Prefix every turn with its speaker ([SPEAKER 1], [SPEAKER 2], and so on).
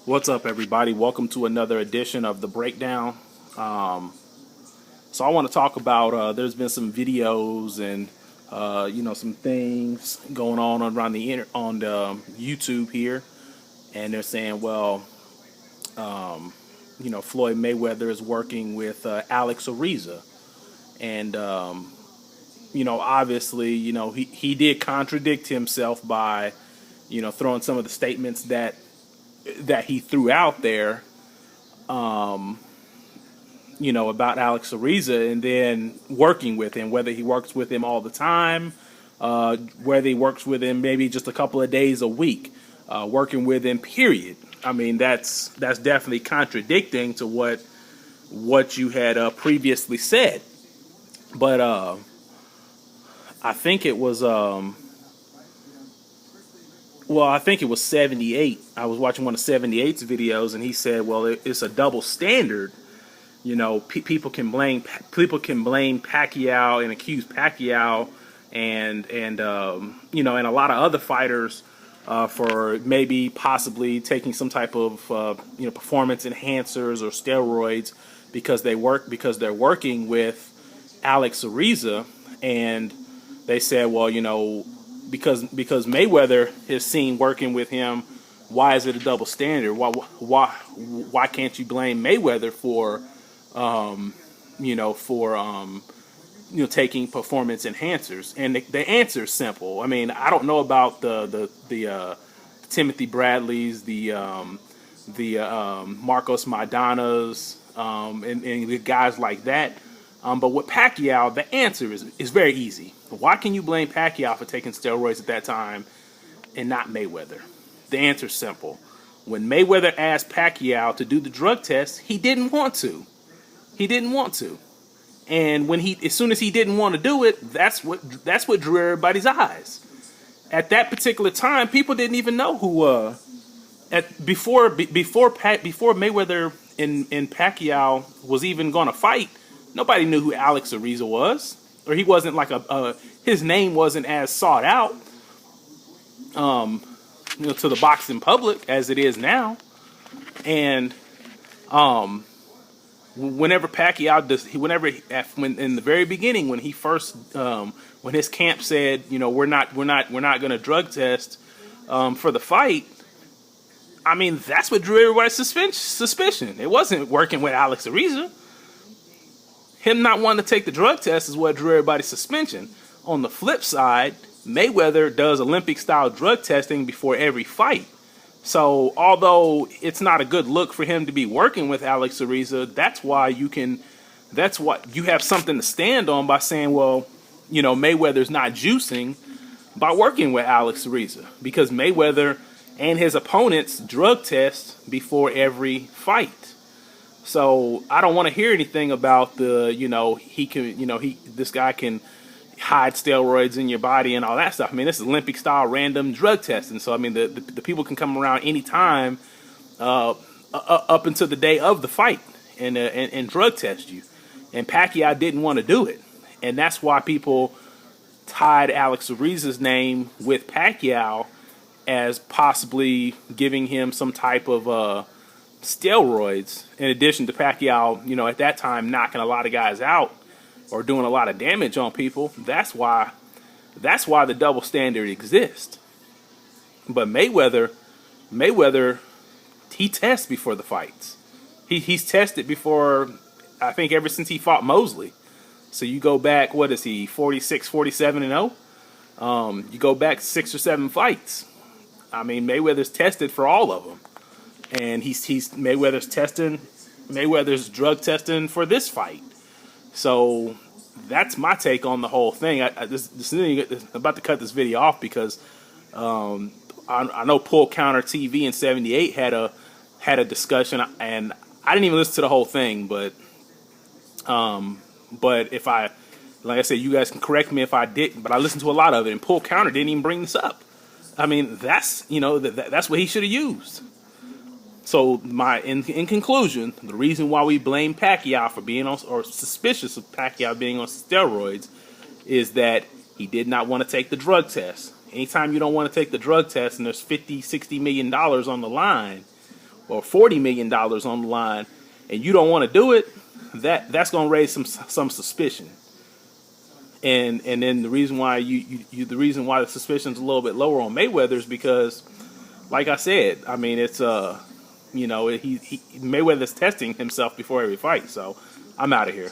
[SPEAKER 1] What's up, everybody? Welcome to another edition of The Breakdown. So I want to talk about, there's been some videos and, some things going on around on the YouTube here. And they're saying, well, Floyd Mayweather is working with Alex Ariza. And, obviously, he did contradict himself by, throwing some of the statements that he threw out there, about Alex Ariza, and then working with him, whether he works with him all the time, whether he works with him maybe just a couple of days a week, working with him, period. I mean, that's definitely contradicting to what you had previously said. But I think it was I think it was 78. I was watching one of 78's videos, and he said, "Well, it's a double standard. People can blame Pacquiao and accuse Pacquiao and a lot of other fighters for maybe possibly taking some type of performance enhancers or steroids because they're working with Alex Ariza." And they said, well, because Mayweather is seen working with him, why is it a double standard? Why can't you blame Mayweather for taking performance enhancers? And the answer is simple. I mean, I don't know about the Timothy Bradleys, the Marcos Maidanas, and the guys like that. But with Pacquiao, the answer is very easy. Why can you blame Pacquiao for taking steroids at that time and not Mayweather? The answer is simple. When Mayweather asked Pacquiao to do the drug test, he didn't want to. He didn't want to. And as soon as he didn't want to do it, that's what drew everybody's eyes. At that particular time, people didn't even know who before Mayweather and Pacquiao was even going to fight. Nobody knew who Alex Ariza was, or he wasn't like his name wasn't as sought out, to the boxing public as it is now. And whenever Pacquiao when in the very beginning, when he first, when his camp said, we're not going to drug test for the fight. I mean, that's what drew everybody's suspicion. It wasn't working with Alex Ariza. Him not wanting to take the drug test is what drew everybody's suspicion. On the flip side, Mayweather does Olympic-style drug testing before every fight. So, although it's not a good look for him to be working with Alex Ariza, that's why you have something to stand on by saying, well, Mayweather's not juicing by working with Alex Ariza, because Mayweather and his opponents drug test before every fight. So I don't want to hear anything about this guy can hide steroids in your body and all that stuff. I mean, this is Olympic style random drug testing. So I mean, the people can come around anytime up until the day of the fight and drug test you. And Pacquiao didn't want to do it, and that's why people tied Alex Ariza's name with Pacquiao as possibly giving him some type of steroids, in addition to Pacquiao, at that time knocking a lot of guys out or doing a lot of damage on people. That's why the double standard exists. But Mayweather, he tests before the fights. He's tested before, I think, ever since he fought Mosley. So you go back, what is he, 46, 47 and 0? You go back 6 or 7 fights. I mean, Mayweather's tested for all of them. And Mayweather's drug testing for this fight. So that's my take on the whole thing. I'm about to cut this video off because I know Pull Counter TV in 78 had a discussion, and I didn't even listen to the whole thing, but if I, like I said, you guys can correct me if I didn't, but I listened to a lot of it, and Pull Counter didn't even bring this up. I mean, that's what he should have used. So in conclusion, the reason why we blame Pacquiao for being on, or suspicious of Pacquiao being on steroids, is that he did not want to take the drug test. Anytime you don't want to take the drug test and there's $50, $60 million on the line, or $40 million on the line, and you don't want to do it, that's going to raise some suspicion. And then the reason why the reason why the suspicion's a little bit lower on Mayweather is because, like I said, I mean, it's Mayweather's testing himself before every fight. So I'm out of here.